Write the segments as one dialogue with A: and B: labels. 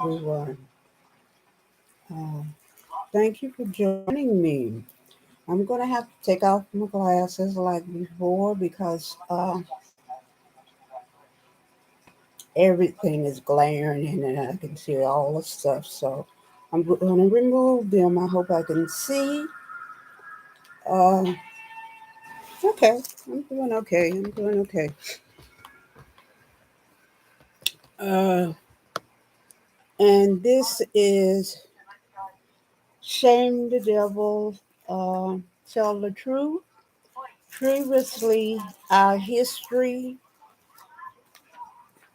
A: everyone. Uh, Thank you for joining me. I'm going to have to take off my glasses like before because everything is glaring in and I can see all the stuff. So I'm going to remove them. I hope I can see. Uh, okay, I'm doing okay. I'm doing okay. Uh, and this is Shame the Devil, Tell the Truth. Previously, our history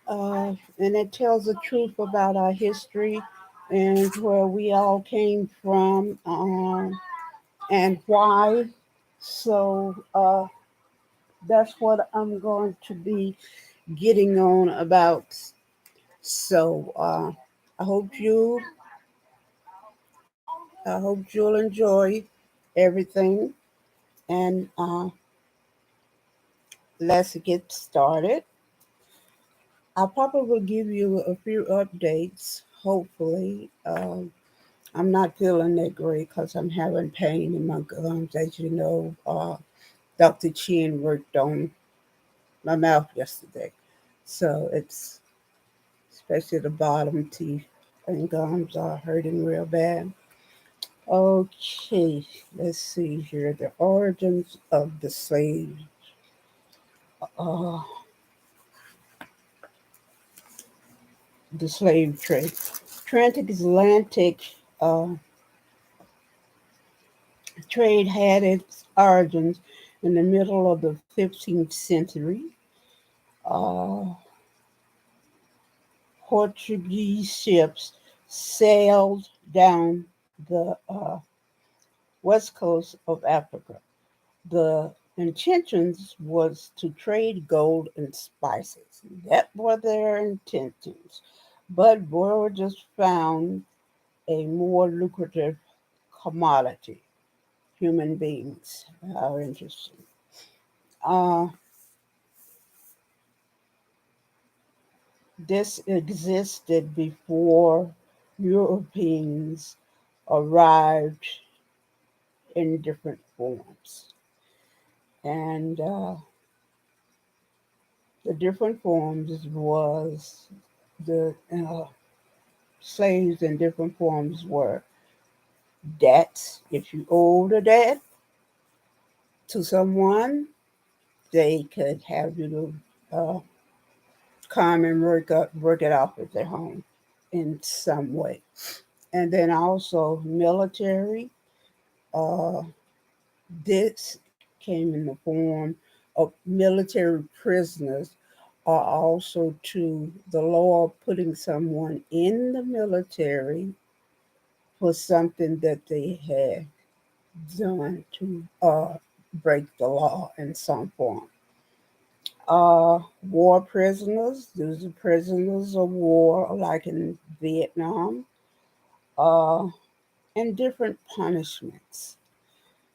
A: and it tells the truth about our history and where we all came from and why. So that's what I'm going to be getting on about. So I hope you, I hope you'll enjoy everything, and let's get started. I'll probably give you a few updates, hopefully. I'm not feeling that great because I'm having pain in my gums. As you know, Dr. Chin worked on my mouth yesterday. So it's especially the bottom teeth and gums are hurting real bad. Okay, let's see here. The origins of uh, the slave trade. Transatlantic uh, trade had its origins in the middle of the 15th century. Uh, Portuguese ships sailed down the west coast of Africa. The intentions was to trade gold and spices. That were their intentions. But voyagers found a more lucrative commodity. Human beings are interesting. Uh, this existed before Europeans arrived in different forms. And the different forms was the slaves in different forms were debts. If you owed a debt to someone, they could have you come and work it off at their home in some way. And then also military. Uh, this came in the form of military prisoners are also to the law of putting someone in the military for something that they had done to break the law in some form. War prisoners, those are prisoners of war, like in Vietnam, uh, and different punishments.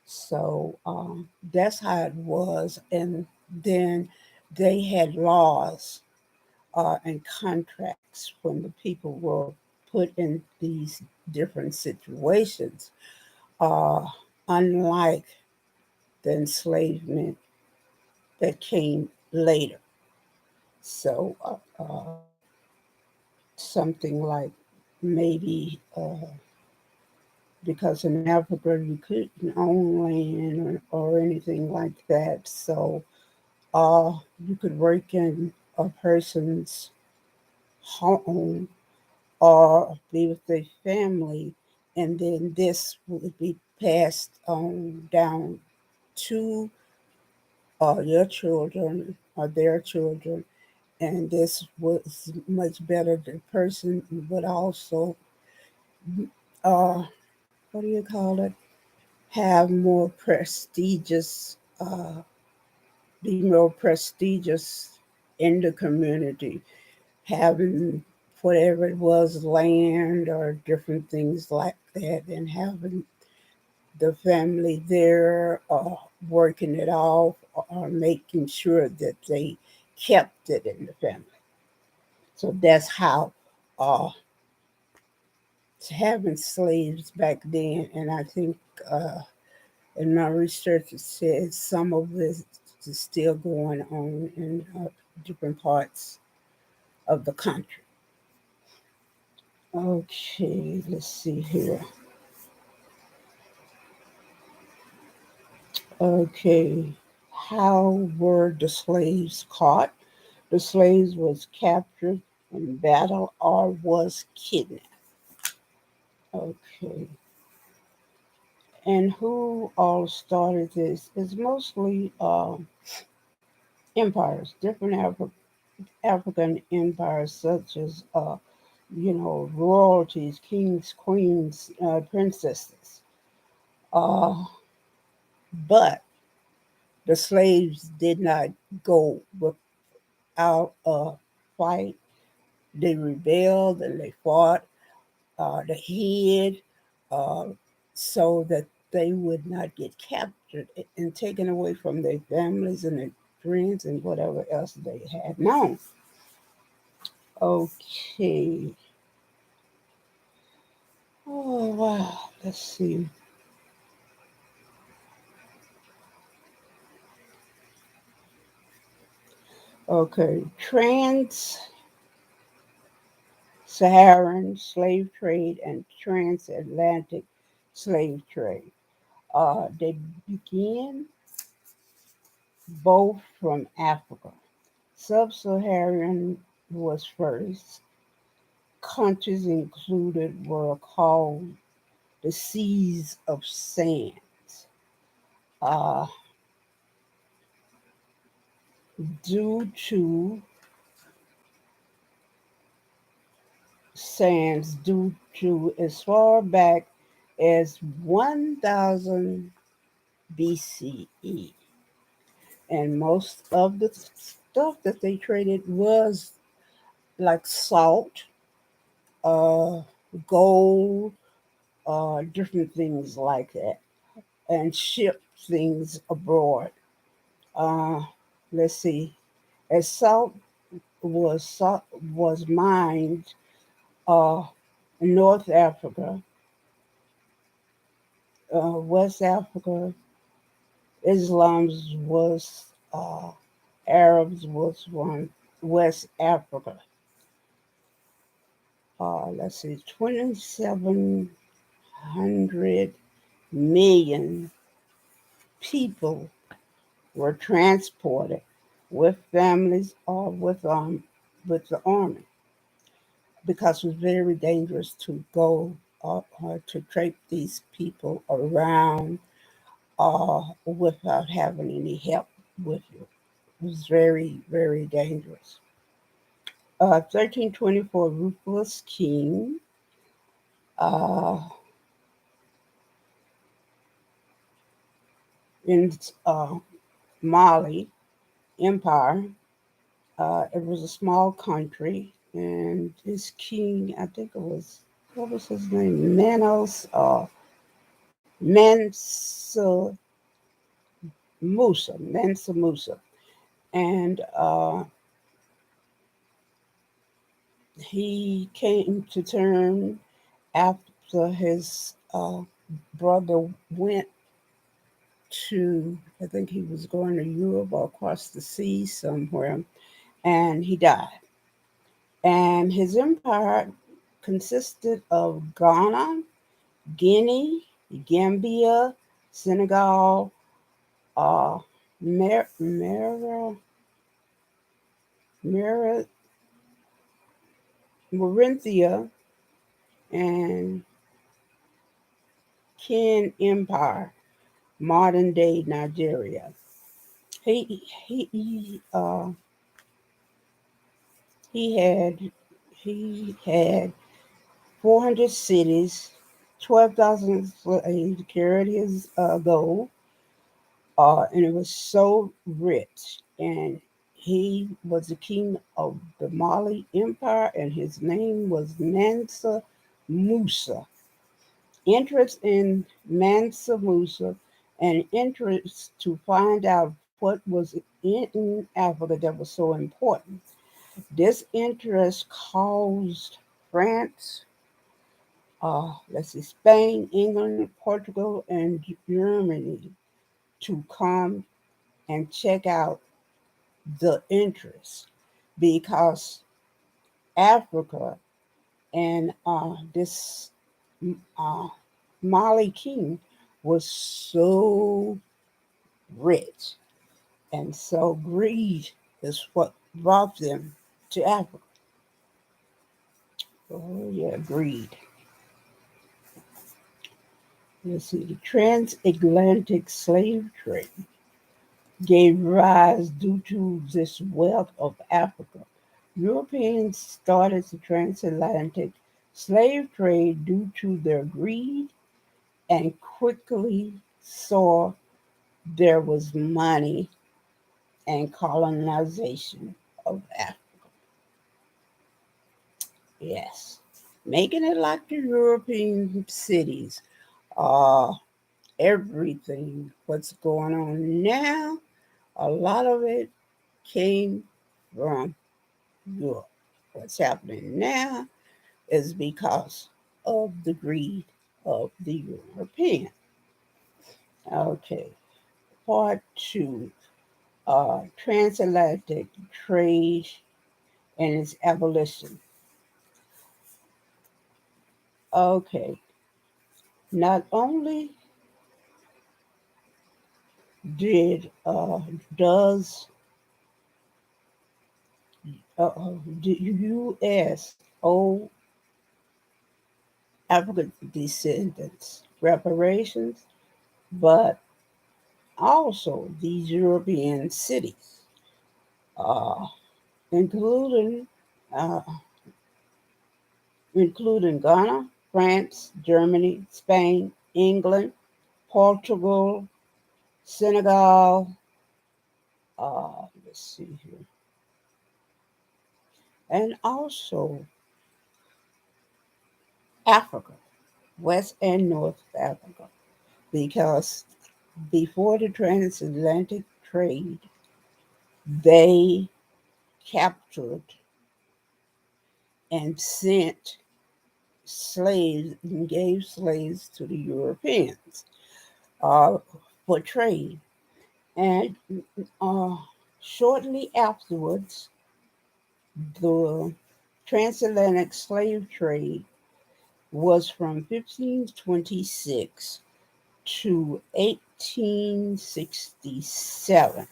A: So that's how it was. And then they had laws and contracts when the people were put in these different situations, uh, unlike the enslavement that came later. So something like maybe because in Africa you couldn't own land or anything like that. So you could work in a person's home or be with their family, and then this would be passed on down to your children or their children, and this was much better. The person would also, uh, what do you call it, have more prestigious, be more prestigious in the community, having whatever it was, land or different things like that, and having the family there working it off or making sure that they kept it in the family. So that's how uh, having slaves back then, and I think in my research it says some of this is still going on in different parts of the country. Okay, let's see here. Okay, how were the slaves caught? The slaves was captured in battle or was kidnapped. Okay, and who all started this? It's mostly empires, different African empires, such as royalties, kings, queens, princesses. Uh, but the slaves did not go without a fight. They rebelled and they fought. They hid uh, so that they would not get captured and taken away from their families and their friends and whatever else they had known. Okay. Oh, wow. Let's see. Okay. Trans-Saharan slave trade and transatlantic slave trade. They began both from Africa. Sub-Saharan was first. Countries included were called the Seas of Sands. Uh, due to due to as far back as 1000 BCE. And most of the stuff that they traded was like salt, uh, gold, different things like that, and ship things abroad. Uh, let's see, as salt was mined uh, in North Africa, West Africa, Islam's was Arabs was one, West Africa. Let's see, 2,700 million people were transported with families or with the army because it was very dangerous to go to trape these people around without having any help with you. It was very, very dangerous. 1324, Ruthless King uh, in Mali Empire. It was a small country, and this king, I think it was, what was his name? Mansa Mansa Musa. And he came to term after his brother went to, I think he was going to Europe or across the sea somewhere, and he died. And his empire consisted of Ghana, Guinea, Gambia, Senegal, uh, Mer- Mer- Mer- Mauritius, and Ken Empire, modern day Nigeria. He he had he had 400 cities, 12,000 slaves carried his gold, and it was so rich. And he was the king of the Mali Empire, and his name was Mansa Musa. Interest in Mansa Musa and interest to find out what was in Africa that was so important. This interest caused France let's see, Spain, England, Portugal, and Germany to come and check out the interest because Africa and this uh, Molly King was so rich. And so greed is what brought them to Africa. Oh, yeah, greed. Let's see, the transatlantic slave trade gave rise due to this wealth of Africa. Europeans started the transatlantic slave trade due to their greed and quickly saw there was money and colonization of Africa. Yes, making it like the European cities. Uh, Everything what's going on now, a lot of it came from Europe. What's happening now is because of the greed of the European. Okay, part two, transatlantic trade and its abolition. Okay, not only did does the U.S. owe African descendants reparations, but also these European cities, uh, including uh, including Ghana, France, Germany, Spain, England, Portugal, Senegal. Let's see here, and also Africa, West and North Africa, because before the transatlantic trade, they captured and sent slaves and gave slaves to the Europeans uh, for trade. And uh, shortly afterwards, the transatlantic slave trade was from 1526 to 1867.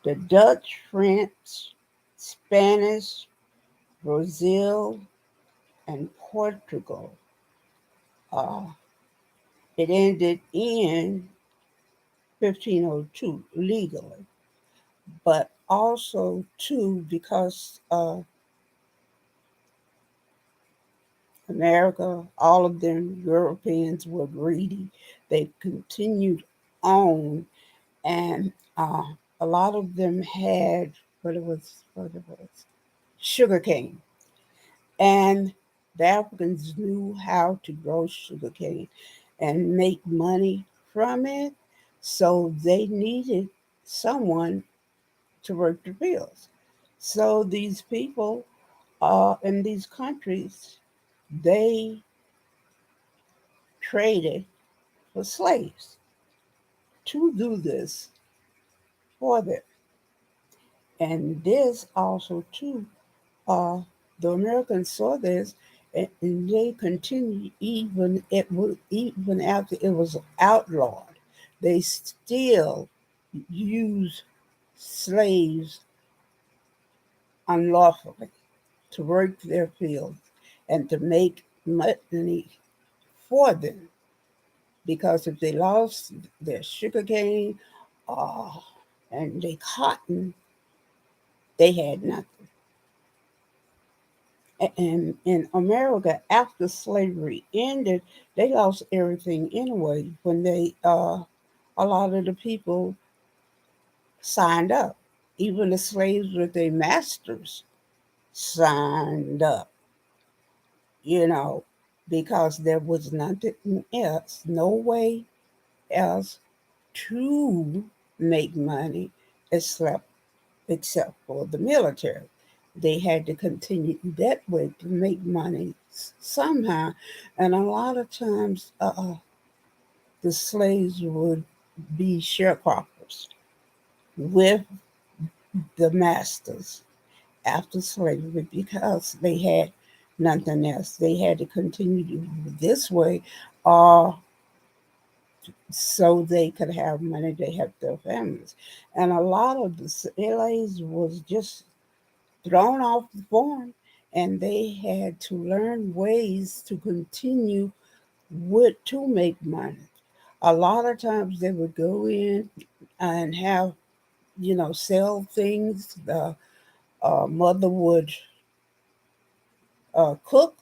A: The Dutch, French, Spanish, Brazil, and Portugal. Uh, it ended in 1502 legally, but also too because America, all of them Europeans were greedy. They continued on, and a lot of them had what it was sugar cane, and the Africans knew how to grow sugar cane and make money from it, so they needed someone to work the fields. So these people in these countries, they traded for slaves to do this for them. And this also too, uh, the Americans saw this and they continued even after it was outlawed. They still used slaves unlawfully to work their fields and to make money for them because if they lost their sugar cane uh, and their cotton, they had nothing. And in America, after slavery ended, they lost everything anyway when a lot of the people signed up. Even the slaves with their masters signed up, you know, because there was nothing else, no way else to make money except except for the military. they had to continue that way to make money somehow. And a lot of times, the slaves would be sharecroppers with the masters after slavery because they had nothing else. They had to continue to do this way, or so they could have money to help their families. And a lot of the slaves was just thrown off the farm, and they had to learn ways to continue with to make money. A lot of times they would go in and have, sell things. The mother would cook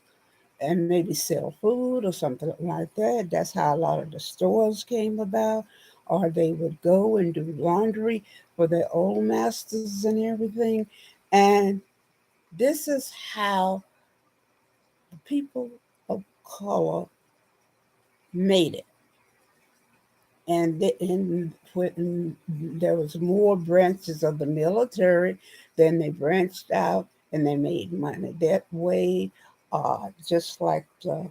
A: and maybe sell food or something like that. That's how a lot of the stores came about. Or they would go and do laundry for their old masters and everything. And this is how the people of color made it. And when there was more branches of the military, then they branched out and they made money that way. Just like the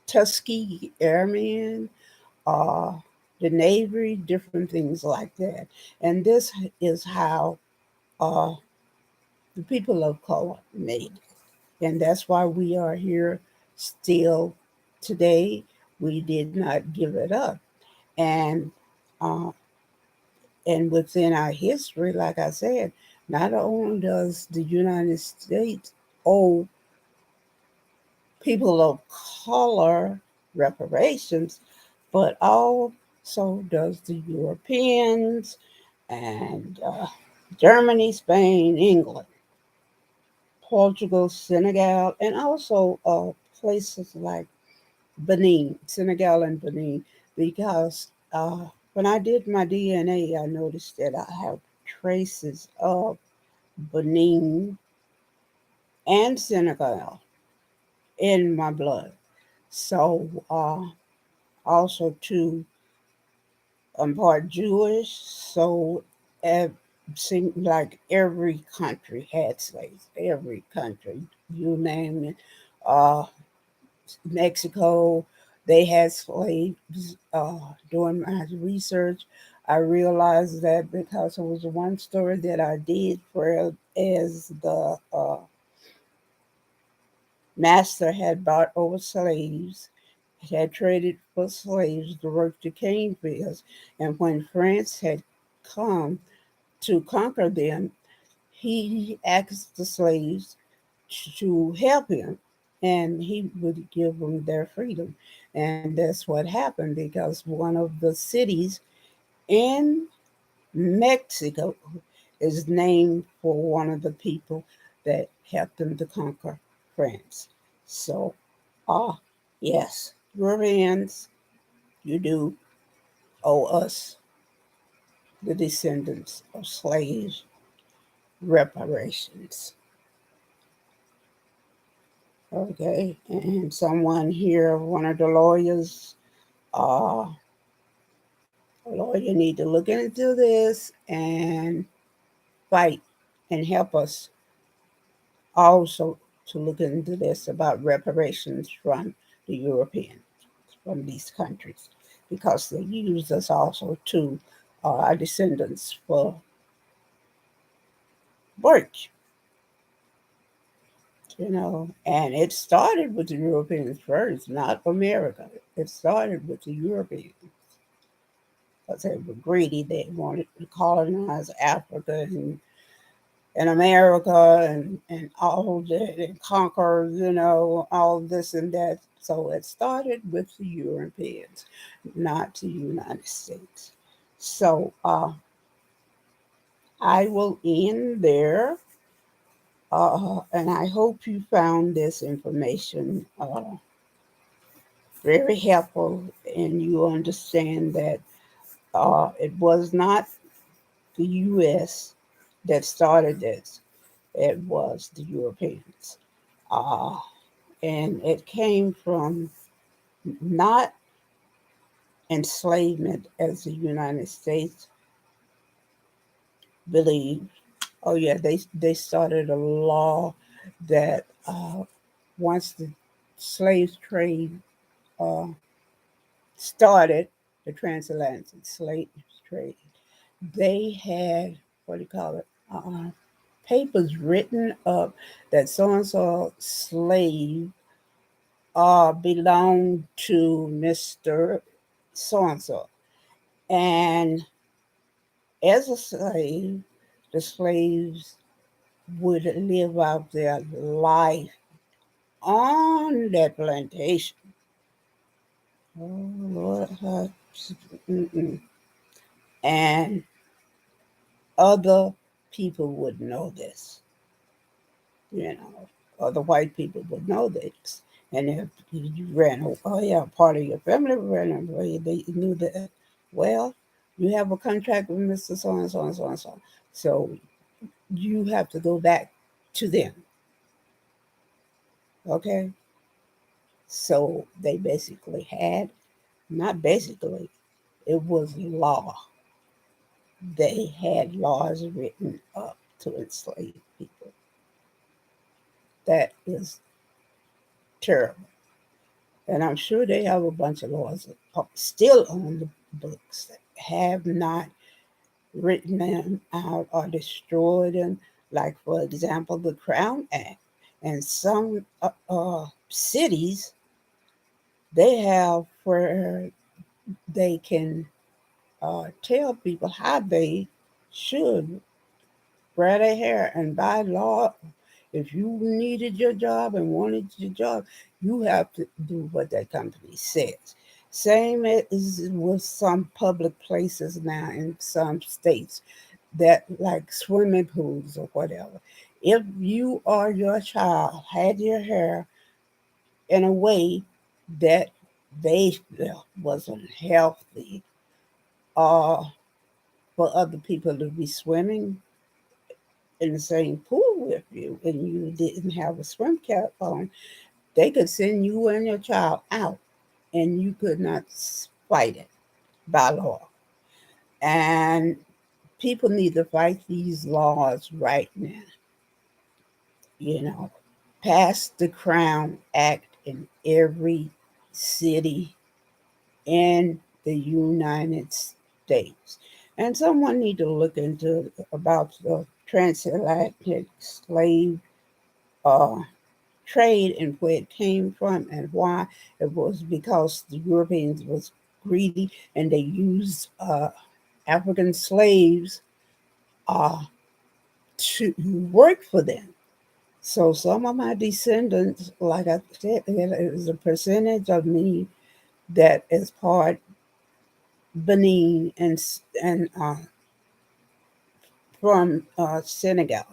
A: Tuskegee Airmen, uh, the Navy, different things like that. And this is how uh, the people of color made it. And that's why we are here still today. We did not give it up. And uh, and within our history, like I said, not only does the United States owe people of color reparations, but also does the Europeans and Germany, Spain, England, Portugal, Senegal, and also places like Benin, Senegal and Benin, because when I did my DNA, I noticed that I have traces of Benin and Senegal in my blood. So also too, I'm part Jewish, so it seemed like every country had slaves. Every country, you name it. Uh, Mexico, they had slaves. Doing my research, I realized that because it was one story that I did for as the master had bought over slaves, had traded for slaves to work the cane fields, and when France had come to conquer them, he asked the slaves to help him and he would give them their freedom. And that's what happened because one of the cities in Mexico is named for one of the people that helped them to conquer France. So, ah, yes, Europeans, you do owe us, the descendants of slaves, reparations. Okay, and someone here, one of the lawyers, uh, lawyer need to look into this and fight and help us also to look into this about reparations from the Europeans, from these countries, because they use us also to our descendants for work, and it started with the Europeans first, not America. It started with the Europeans because they were greedy. They wanted to colonize Africa and America and all that and conquer, all this and that. So it started with the Europeans, not the United States. So I will end there. And I hope you found this information very helpful and you understand that it was not the U.S. that started this, it was the Europeans. Uh, and it came from not enslavement as the United States believed, Oh yeah, they started a law that once the slave trade uh, started, the transatlantic slave trade, they had what do you call it? Papers written up that so and so slave belonged to Mister So and so, and as a slave, the slaves would live out their life on that plantation. Oh Lord, and other people would know this, you know, other white people would know this. And if you ran, oh yeah, part of your family ran away, they knew that, well, you have a contract with Mr. So and so and so and so. So you have to go back to them. Okay. So they basically had, not basically, it was law. They had laws written up to enslave people. That is terrible. And I'm sure they have a bunch of laws still on the books that have not written them out or destroyed them. Like, for example, the Crown Act. And some cities, they have where they can tell people how they should wear their hair. And by law, if you needed your job and wanted your job, you have to do what that company says. Same as with some public places now in some states that like swimming pools or whatever. If you or your child had your hair in a way that they felt wasn't healthy or for other people to be swimming in the same pool with you and you didn't have a swim cap on, they could send you and your child out and you could not fight it by law. And people need to fight these laws right now. You know, pass the Crown Act in every city in the United States. And someone need to look into about the transatlantic slave uh, trade and where it came from and why. It was because the Europeans was greedy and they used African slaves uh, to work for them. So some of my descendants, like I said, it is a percentage of me that is part Benin and from Senegal.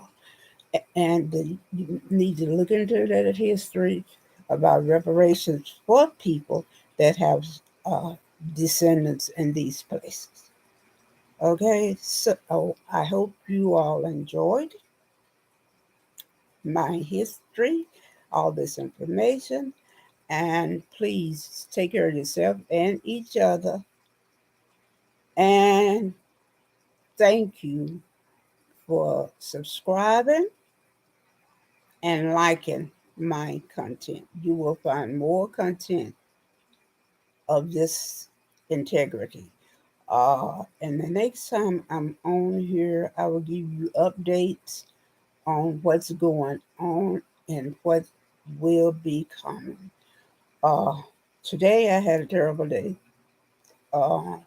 A: And you need to look into that history about reparations for people that have uh, descendants in these places. Okay, so I hope you all enjoyed my history, all this information, and please take care of yourself and each other. And thank you for subscribing and liking my content. You will find more content of this integrity. And the next time I'm on here, I will give you updates on what's going on and what will be coming. Uh, Today I had a terrible day. Uh,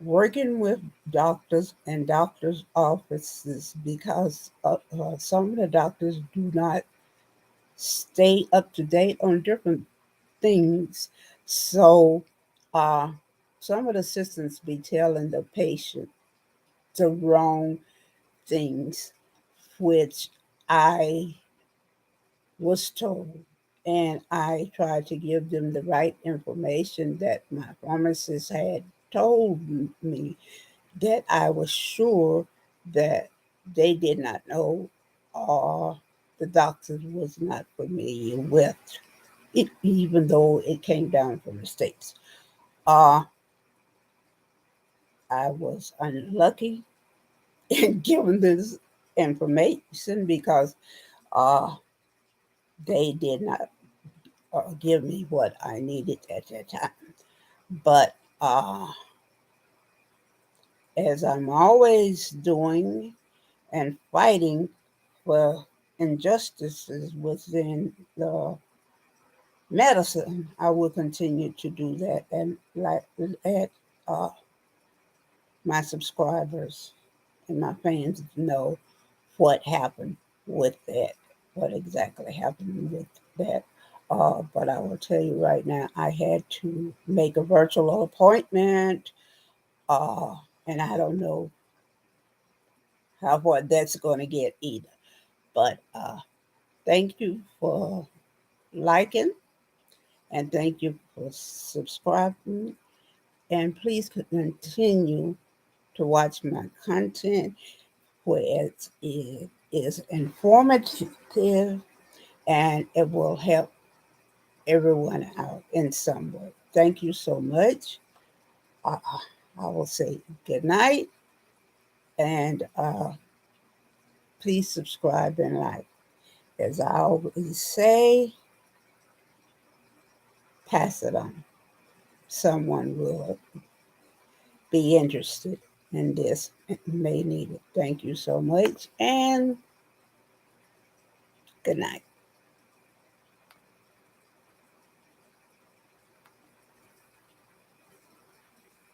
A: Working with doctors and doctors' offices because some of the doctors do not stay up to date on different things. So uh, some of the assistants be telling the patient the wrong things, which I was told. And I tried to give them the right information that my pharmacist had told me that I was sure that they did not know or the doctor was not familiar with, it, even though it came down from the States. Uh, I was unlucky in giving this information because uh, they did not give me what I needed at that time. But as I'm always doing and fighting for injustices within the medicine, I will continue to do that and let uh, my subscribers and my fans know what happened with that, what exactly happened with that. But I will tell you right now, I had to make a virtual appointment, uh, and I don't know how what that's going to get either. But thank you for liking and thank you for subscribing. And please continue to watch my content where it is informative and it will help everyone out in some way. Thank you so much. Uh, I will say good night and please subscribe and like. As I always say, pass it on. Someone will be interested in this and may need it. Thank you so much and good night.